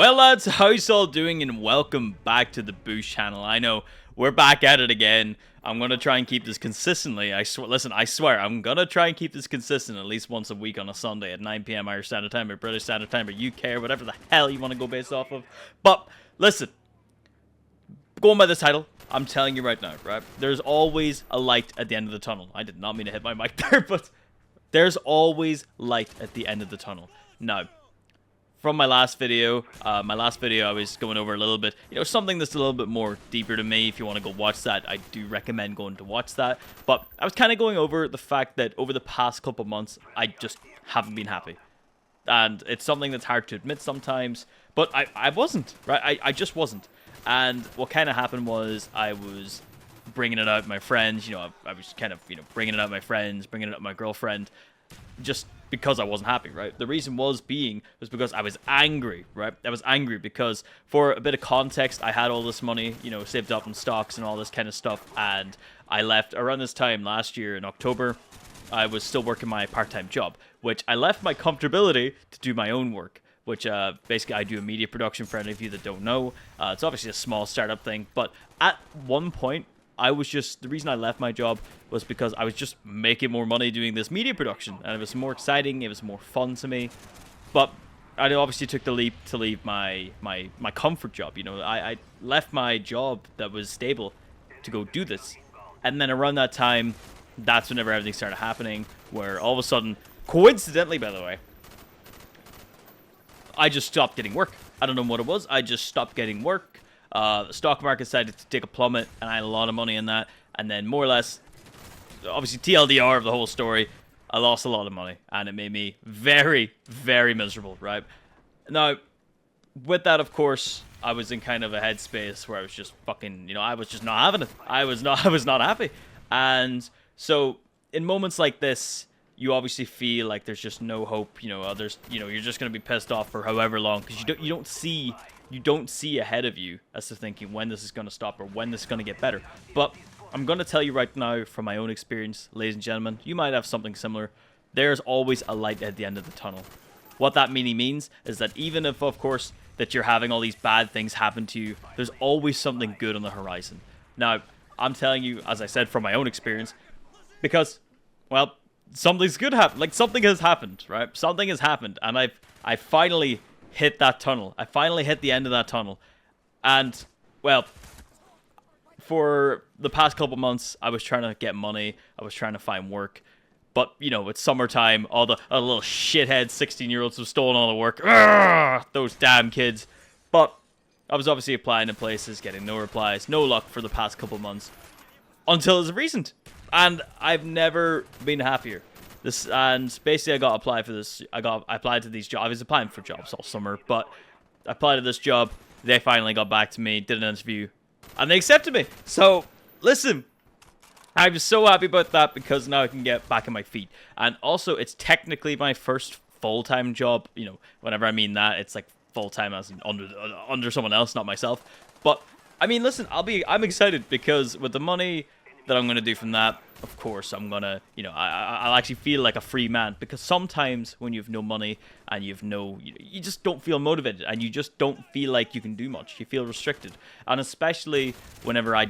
Well lads, how's all doing and welcome back to the Boosh channel. I know, we're back at it again. I'm going to try and keep this consistently. Listen, I swear, I'm going to try and keep this consistent at least once a week on a Sunday at 9 PM Irish Standard Time or British Standard Time or UK or whatever the hell you want to go based off of. But, listen, going by the title, I'm telling you right now, right? There's always a light at the end of the tunnel. I did not mean to hit my mic there, but there's always light at the end of the tunnel. Now, from my last video, I was going over a little bit, something that's a little bit more deeper to me. If you want to go watch that, I do recommend going to watch that. But I was kind of going over the fact that over the past couple months, I just haven't been happy. And it's something that's hard to admit sometimes, but I wasn't, right? I just wasn't. And what kind of happened was I was bringing it out with my friends, I was kind of, bringing it out with my friends, bringing it out with my girlfriend, just because I wasn't happy, right? The reason was because I was angry, right? I was angry because, for a bit of context, I had all this money, saved up in stocks and all this kind of stuff, and I left around this time last year in October. I was still working my part-time job, which I left my comfortability to do my own work, which basically I do a media production for any of you that don't know. It's obviously a small startup thing, but at one point, the reason I left my job was because I was just making more money doing this media production, and it was more exciting, it was more fun to me. But I obviously took the leap to leave my comfort job. I left my job that was stable to go do this. And then around that time, that's whenever everything started happening, where all of a sudden, coincidentally by the way, I just stopped getting work. I don't know what it was, I just stopped getting work. The stock market decided to take a plummet, and I had a lot of money in that. And then, more or less, obviously TLDR of the whole story, I lost a lot of money, and it made me very, very miserable, right? Now, with that, of course, I was in kind of a headspace where I was just fucking, I was just not having it. I was not happy. And so, in moments like this, you obviously feel like there's just no hope. You're just gonna be pissed off for however long, because you don't see ahead of you as to thinking when this is going to stop or when this is going to get better. But I'm going to tell you right now from my own experience, ladies and gentlemen, you might have something similar. There's always a light at the end of the tunnel. What that means is that even if, of course, that you're having all these bad things happen to you, there's always something good on the horizon. Now, I'm telling you, as I said, from my own experience, because, well, something's good happened. Like, something has happened, right? Something has happened, and I finally hit that tunnel. I finally hit the end of that tunnel. And, well, for the past couple months, I was trying to get money. I was trying to find work. But, it's summertime. All the little shithead 16-year-olds have stolen all the work. Urgh, those damn kids. But I was obviously applying to places, getting no replies. No luck for the past couple months. Until as recent. And I've never been happier. And basically I got applied for this. I applied to these jobs. I was applying for jobs all summer, but I applied to this job. They finally got back to me, did an interview, and they accepted me. So listen, I'm so happy about that, because now I can get back on my feet. And also, it's technically my first full-time job. Whenever I mean that, it's like full-time as in under someone else, not myself. But I mean, listen, I'm excited, because with the money that I'm gonna do from that, of course, I'm gonna, I'll actually feel like a free man, because sometimes when you have no money and you just don't feel motivated, and you just don't feel like you can do much. You feel restricted, and especially whenever I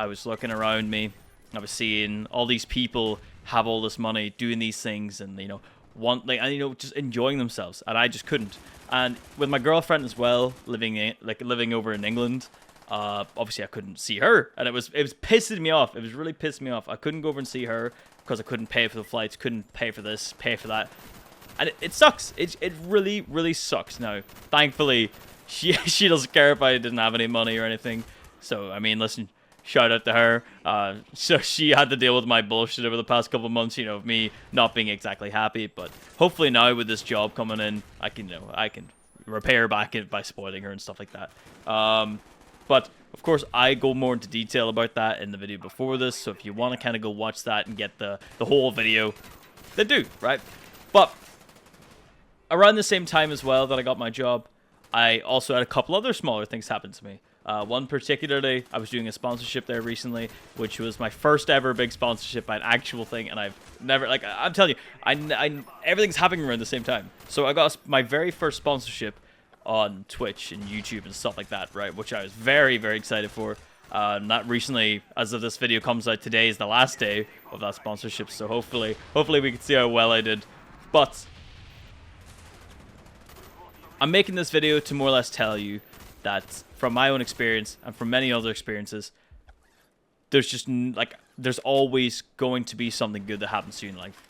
was looking around me, I was seeing all these people have all this money, doing these things, and just enjoying themselves, and I just couldn't. And with my girlfriend as well, living over in England. Obviously I couldn't see her, and it was pissing me off. It was really pissing me off. I couldn't go over and see her because I couldn't pay for the flights, couldn't pay for this, pay for that, and it sucks. It really, really sucks. Now, thankfully, she doesn't care if I didn't have any money or anything. So I mean, listen, shout out to her. So she had to deal with my bullshit over the past couple of months, of me not being exactly happy. But hopefully now with this job coming in, I can repair back it by spoiling her and stuff like that. But, of course, I go more into detail about that in the video before this, so if you want to kind of go watch that and get the whole video, then do, right? But, around the same time as well that I got my job, I also had a couple other smaller things happen to me. One particularly, I was doing a sponsorship there recently, which was my first ever big sponsorship by an actual thing, and I've never, I'm telling you, everything's happening around the same time. So I got my very first sponsorship on Twitch and YouTube and stuff like that, right? Which I was very, very excited for. Not recently, as of this video comes out, today is the last day of that sponsorship, so hopefully we can see how well I did. But I'm making this video to more or less tell you that from my own experience and from many other experiences, there's just there's always going to be something good that happens to you in life.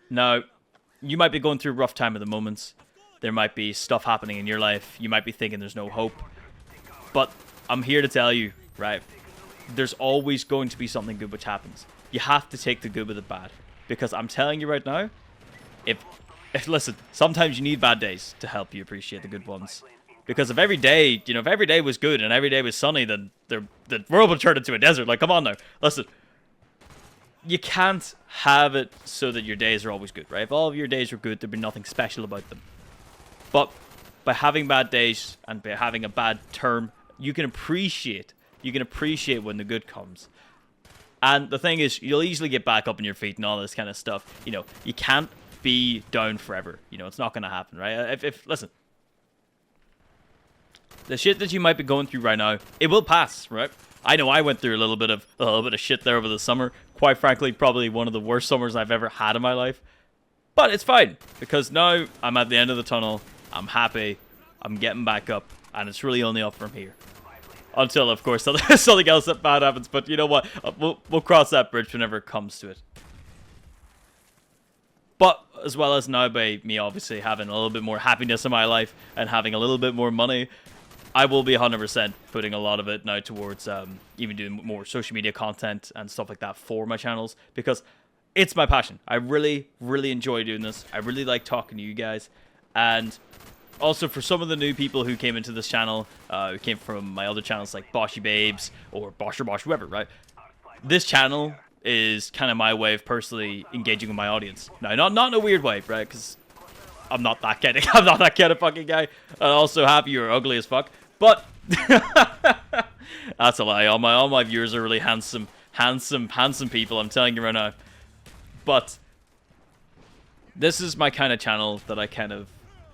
Now, you might be going through a rough time at the moment. There might be stuff happening in your life. You might be thinking there's no hope. But I'm here to tell you, right? There's always going to be something good which happens. You have to take the good with the bad. Because I'm telling you right now, if listen, sometimes you need bad days to help you appreciate the good ones. Because if every day, if every day was good and every day was sunny, then the world would turn into a desert. Like, come on now. Listen. You can't have it so that your days are always good, right? If all of your days were good, there'd be nothing special about them. But by having bad days and by having a bad term, you can appreciate when the good comes. And the thing is, you'll easily get back up on your feet and all this kind of stuff. You can't be down forever. It's not going to happen, right? Listen, the shit that you might be going through right now, it will pass, right? I know I went through a little bit of shit there over the summer. Quite frankly, probably one of the worst summers I've ever had in my life. But it's fine, because now I'm at the end of the tunnel. I'm happy. I'm getting back up, and it's really only up from here. Until, of course, something else that bad happens. But you know what? We'll cross that bridge whenever it comes to it. But as well as now, by me obviously having a little bit more happiness in my life and having a little bit more money, I will be 100% putting a lot of it now towards even doing more social media content and stuff like that for my channels, because it's my passion. I really, really enjoy doing this. I really like talking to you guys. And also for some of the new people who came into this channel, who came from my other channels like Boshy Babes or Bosherbosh, whoever, right? This channel is kind of my way of personally engaging with my audience. Now, not in a weird way, right? Because I'm not that kind of fucking guy. I'm also happy you're ugly as fuck. But that's a lie. All my viewers are really handsome people. I'm telling you right now. But this is my kind of channel that I kind of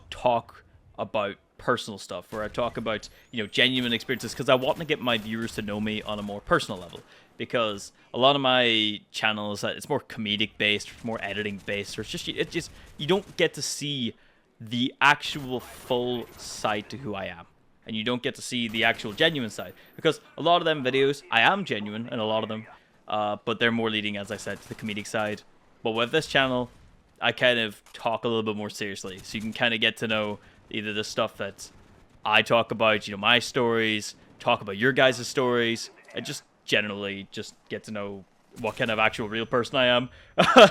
talk about personal stuff, where I talk about genuine experiences, because I want to get my viewers to know me on a more personal level. Because a lot of my channels, it's more comedic based, more editing based, or it's just you don't get to see the actual full side to who I am. And you don't get to see the actual genuine side. Because a lot of them videos, I am genuine in a lot of them. But they're more leading, as I said, to the comedic side. But with this channel, I kind of talk a little bit more seriously. So you can kind of get to know either the stuff that I talk about, my stories, talk about your guys' stories, and just generally just get to know what kind of actual real person I am.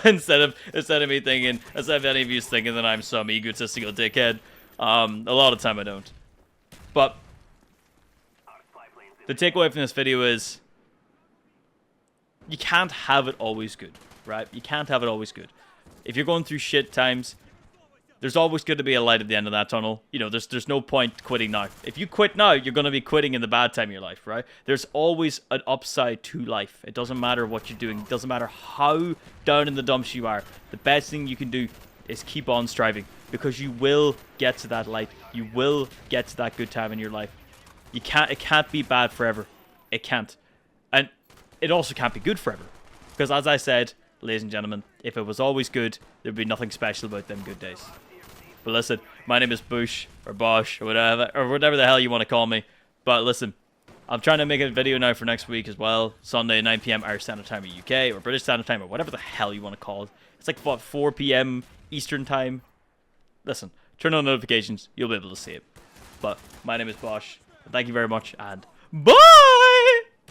instead of me thinking, instead of any of you thinking that I'm some egotistical dickhead. A lot of time I don't. But the takeaway from this video is you can't have it always good, right? You can't have it always good. If you're going through shit times, there's always going to be a light at the end of that tunnel. There's no point quitting now. If you quit now, you're going to be quitting in the bad time of your life, right? There's always an upside to life. It doesn't matter what you're doing. It doesn't matter how down in the dumps you are. The best thing you can do is keep on striving, because you will get to that light. You will get to that good time in your life. It can't be bad forever. It can't. And it also can't be good forever. Because as I said, ladies and gentlemen, if it was always good, there'd be nothing special about them good days. But listen, my name is Boosh, or Bosh, or whatever the hell you want to call me. But listen, I'm trying to make a video now for next week as well. Sunday, 9 PM Irish Standard Time in UK, or British Standard Time, or whatever the hell you want to call it. It's like, what, 4 PM Eastern Time? Listen, turn on notifications, you'll be able to see it. But my name is Bosh. Thank you very much, and bye!